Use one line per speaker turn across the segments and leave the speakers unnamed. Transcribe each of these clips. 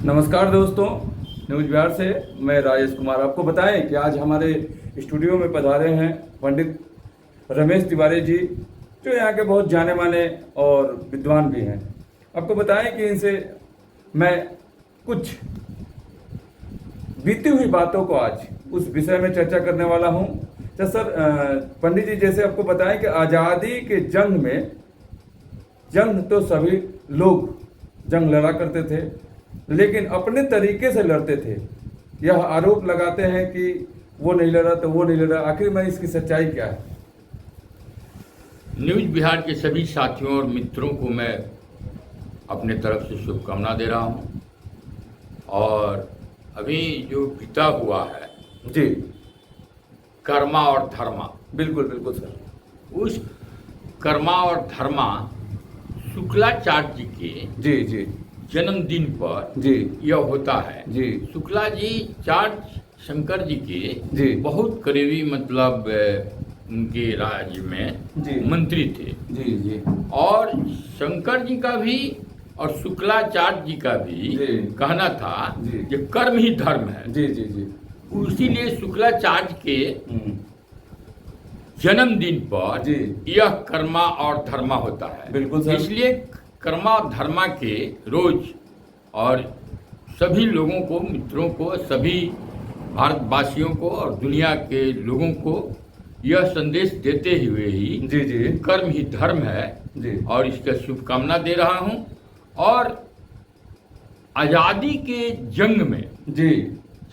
नमस्कार दोस्तों, न्यूज बिहार से मैं राजेश कुमार। आपको बताएं कि आज हमारे स्टूडियो में पधारे हैं पंडित रमेश तिवारी जी, जो यहाँ के बहुत जाने माने और विद्वान भी हैं। आपको बताएं कि इनसे मैं कुछ बीती हुई बातों को आज उस विषय में चर्चा करने वाला हूँ। तो सर, पंडित जी, जैसे आपको बताएं कि आज़ादी के जंग तो सभी लोग जंग लड़ा करते थे, लेकिन अपने तरीके से लड़ते थे। यह आरोप लगाते हैं कि वो नहीं लड़ा तो वो नहीं लड़ा। आखिर में इसकी सच्चाई क्या है?
न्यूज बिहार के सभी साथियों और मित्रों को मैं अपने तरफ से शुभकामना दे रहा हूं। और अभी जो बीता हुआ है
जी,
कर्मा और धर्मा,
बिल्कुल बिल्कुल सर।
उस कर्मा और धर्मा शुक्लाचार्य जी के
जी जी
जन्मदिन पर
जी
यह होता है।
जी
शुक्ला जी चार्य शंकर जी के
जी
बहुत करीबी, मतलब उनके राज्य में
जी
मंत्री थे।
जी जी
और शंकर जी का भी और शुक्लाचार्य जी का भी
जी
कहना था
जी
कि कर्म ही धर्म है।
जी जी जी
इसीलिए शुक्लाचार्य के जन्मदिन पर
जी
यह कर्मा और धर्मा होता है।
बिल्कुल सर।
इसलिए कर्मा और धर्मा के रोज और सभी लोगों को, मित्रों को, सभी भारतवासियों को और दुनिया के लोगों को यह संदेश देते हुए ही
जी जी
कर्म ही धर्म है
जी
और इसका शुभकामना दे रहा हूं। और आज़ादी के जंग में
जी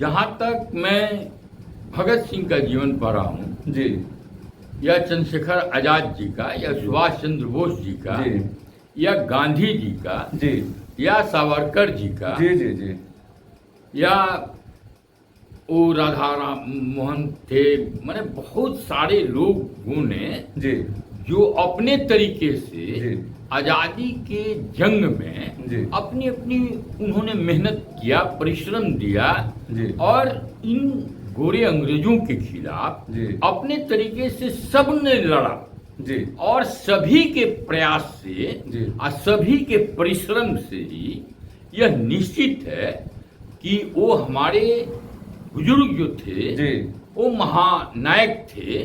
जहां तक मैं भगत सिंह का जीवन पढ़ा हूं,
जी
या चंद्रशेखर आजाद जी का, या सुभाष चंद्र बोस जी का,
जी
या गांधी जी का,
जी
या सावरकर जी का,
जी जी जी
या वो राधा राम मोहन थे, मैंने बहुत सारे लोगों ने
जी
जो अपने तरीके से
जी
आज़ादी के जंग में
जी
अपनी अपनी उन्होंने मेहनत किया, परिश्रम दिया
जी
और इन गोरे अंग्रेजों के खिलाफ
जी
अपने तरीके से सबने लड़ा।
जी
और सभी के प्रयास से
जी
और सभी के परिश्रम से ही यह निश्चित है कि वो हमारे बुजुर्ग जो थे
जी
वो महानायक थे,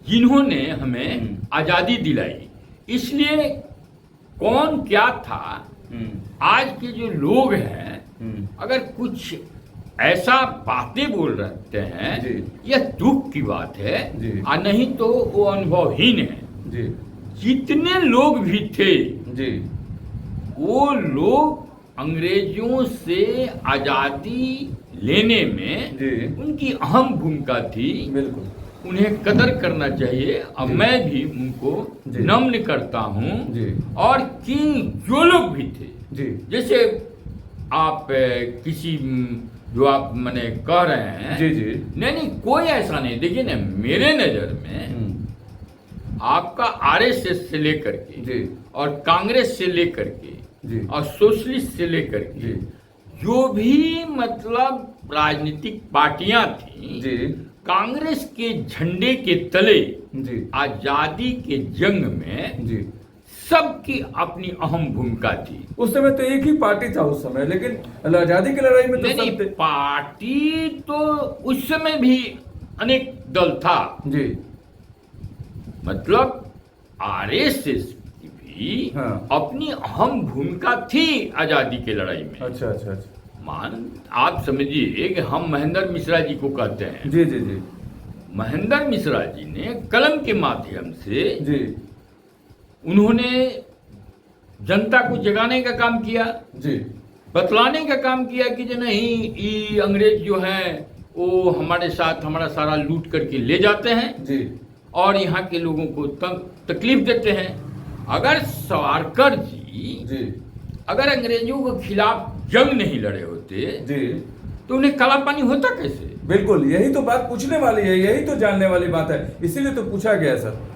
जिन्होंने हमें आज़ादी दिलाई। इसलिए कौन क्या था, आज के जो लोग हैं अगर कुछ ऐसा बातें बोल रहे हैं,
जी
यह दुख की बात है
जी
और नहीं तो वो अनुभवहीन है।
जी
जितने लोग भी थे
जी
वो लोग अंग्रेजों से आज़ादी लेने में
जी
उनकी अहम भूमिका थी।
बिल्कुल
उन्हें कदर करना चाहिए और
जी।
मैं भी उनको
जी।
नम्न करता हूँ।
जी
और कि जो लोग भी थे,
जी
जैसे आप किसी जो आप मैंने कह रहे हैं,
जी जी
नहीं कोई ऐसा नहीं। देखिए ना, मेरे नज़र में आपका आरएसएस से लेकर के
जी
और कांग्रेस से लेकर के
जी
और सोशलिस्ट से लेकर के
जी
जो भी मतलब राजनीतिक पार्टियां थी,
जी
कांग्रेस के झंडे के तले
जी
आजादी के जंग में
जी
सबकी अपनी अहम भूमिका थी।
उस समय तो एक ही पार्टी था उस समय, लेकिन आजादी की लड़ाई में तो
नहीं,
सब थे।
पार्टी तो उस समय भी अनेक दल था।
जी
मतलब आरएसएस की भी
हाँ।
अपनी अहम भूमिका थी आजादी के लड़ाई में।
अच्छा अच्छा अच्छा।
मान आप समझिए कि हम महेंद्र मिश्रा जी को कहते हैं।
जी जी जी
महेंद्र मिश्रा जी ने कलम के माध्यम से
जी
उन्होंने जनता को जगाने का काम किया,
जी
बतलाने का काम किया कि जो नहीं, ये अंग्रेज जो हैं वो हमारे साथ हमारा सारा लूट करके ले जाते हैं
जी
और यहाँ के लोगों को तकलीफ देते हैं। अगर सावरकर जी अगर अंग्रेजों के खिलाफ जंग नहीं लड़े होते
जी
तो उन्हें काला पानी होता कैसे?
बिल्कुल, यही तो बात पूछने वाली है, यही तो जानने वाली बात है, इसीलिए तो पूछा गया सर।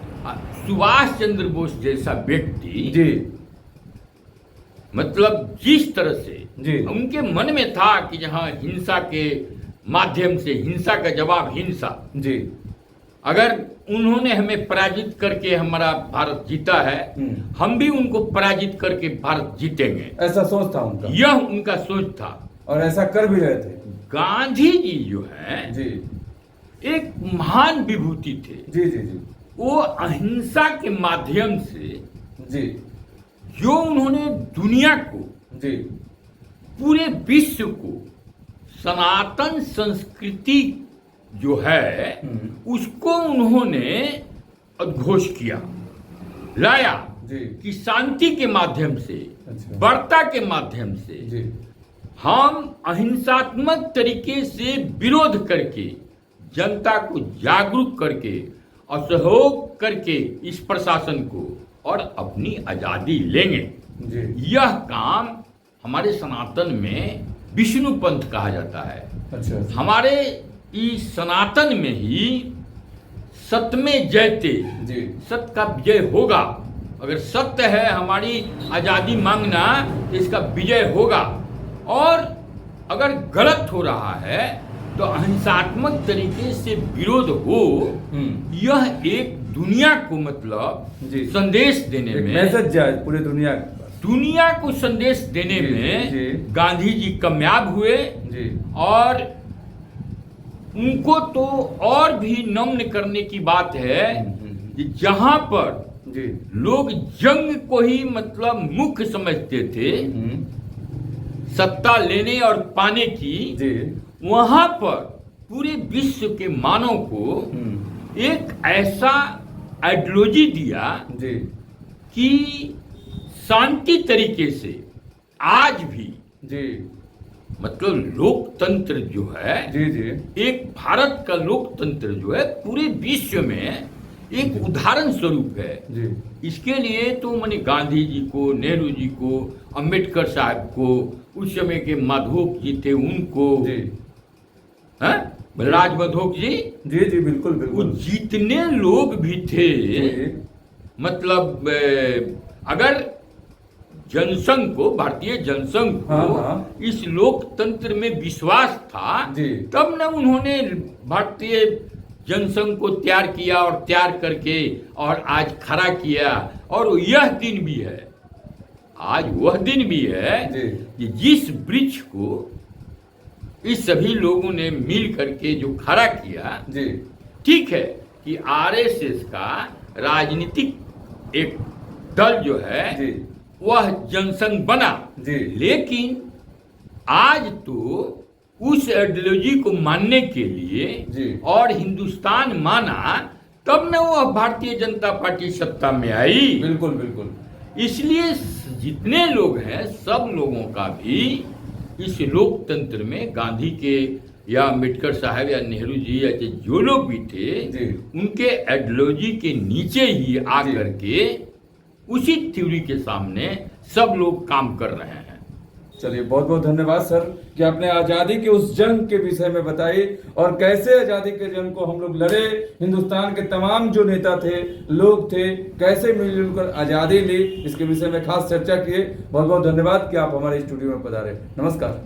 सुभाष चंद्र बोस जैसा व्यक्ति
जी
मतलब जिस तरह से
जी
उनके मन में था कि जहाँ हिंसा के माध्यम से, हिंसा का जवाब हिंसा,
जी
अगर उन्होंने हमें पराजित करके हमारा भारत जीता है, हम भी उनको पराजित करके भारत जीतेंगे,
ऐसा सोच था उनका।
यह उनका सोच था।
और ऐसा कर भी रहे थे।
गांधी जी जो है
जी
एक महान विभूति थे।
जी जी जी
वो अहिंसा के माध्यम से
जी
जो उन्होंने दुनिया को,
जी
पूरे विश्व को सनातन संस्कृति जो है उसको उन्होंने उद्घोष किया, लाया
जी
कि शांति के माध्यम से,
अच्छा।
वार्ता के माध्यम से
जी
हम अहिंसात्मक तरीके से विरोध करके, जनता को जागरूक करके और सहयोग करके इस प्रशासन को और अपनी आजादी लेंगे।
जी
यह काम हमारे सनातन में विष्णु पंथ कहा जाता है।
अच्छा
हमारे इस सनातन में ही सत्य में जयते,
जी
सत्य का विजय होगा। अगर सत्य है हमारी आजादी मांगना तो इसका विजय होगा, और अगर गलत हो रहा है तो अहिंसात्मक तरीके से विरोध हो। यह एक दुनिया को मतलब
जी।
संदेश देने में,
मैसेज जाए पूरे दुनिया के पास।
दुनिया को संदेश देने
जी,
में
जी।
गांधी जी कामयाब हुए।
जी
और उनको तो और भी नम्न करने की बात है कि जहां पर
जी
लोग जंग को ही मतलब मुख्य समझते थे, सत्ता लेने और पाने की,
जी
वहां पर पूरे विश्व के मानव को एक ऐसा आइडियोलॉजी दिया
जी
कि शांति तरीके से आज भी
जी
मतलब लोकतंत्र जो है,
जी जी
एक भारत का लोकतंत्र जो है पूरे विश्व में एक उदाहरण स्वरूप है।
जी
इसके लिए तो मैंने गांधी जी को, नेहरू जी को, अंबेडकर साहब को, उस समय के माधोक जी थे उनको,
जी
हैं, बलराज माधोक जी,
जी जी बिल्कुल
वो
बिल्कुल
जितने लोग भी थे,
जी
मतलब अगर जनसंघ को, भारतीय जनसंघ को
हाँ।
इस लोकतंत्र में विश्वास था,
जी।
तब न उन्होंने भारतीय जनसंघ को तैयार किया और तैयार करके और आज खड़ा किया। और यह दिन भी है, आज वह दिन भी है
जी।
कि जिस वृक्ष को इस सभी लोगों ने मिल करके जो खड़ा किया,
जी
ठीक है कि आरएसएस का राजनीतिक एक दल जो है
जी
वह जनसंघ बना,
जी।
लेकिन आज तो उस आइडियोलॉजी को मानने के लिए
जी।
और हिंदुस्तान माना, तब न वह भारतीय जनता पार्टी सत्ता में आई।
बिल्कुल बिल्कुल
इसलिए जितने लोग हैं सब लोगों का भी इस लोकतंत्र में गांधी के या अंबेडकर साहब या नेहरू जी या जो लोग भी थे,
जी।
उनके आइडियोलॉजी के नीचे ही आकर के उसी थ्योरी के सामने सब लोग काम कर रहे हैं।
चलिए बहुत बहुत धन्यवाद सर कि आपने आज़ादी के उस जंग के विषय में बताई और कैसे आज़ादी के जंग को हम लोग लड़े, हिंदुस्तान के तमाम जो नेता थे, लोग थे, कैसे मिलजुल कर आज़ादी ली, इसके विषय में खास चर्चा किए। बहुत बहुत धन्यवाद कि आप हमारे स्टूडियो में पधारे। नमस्कार।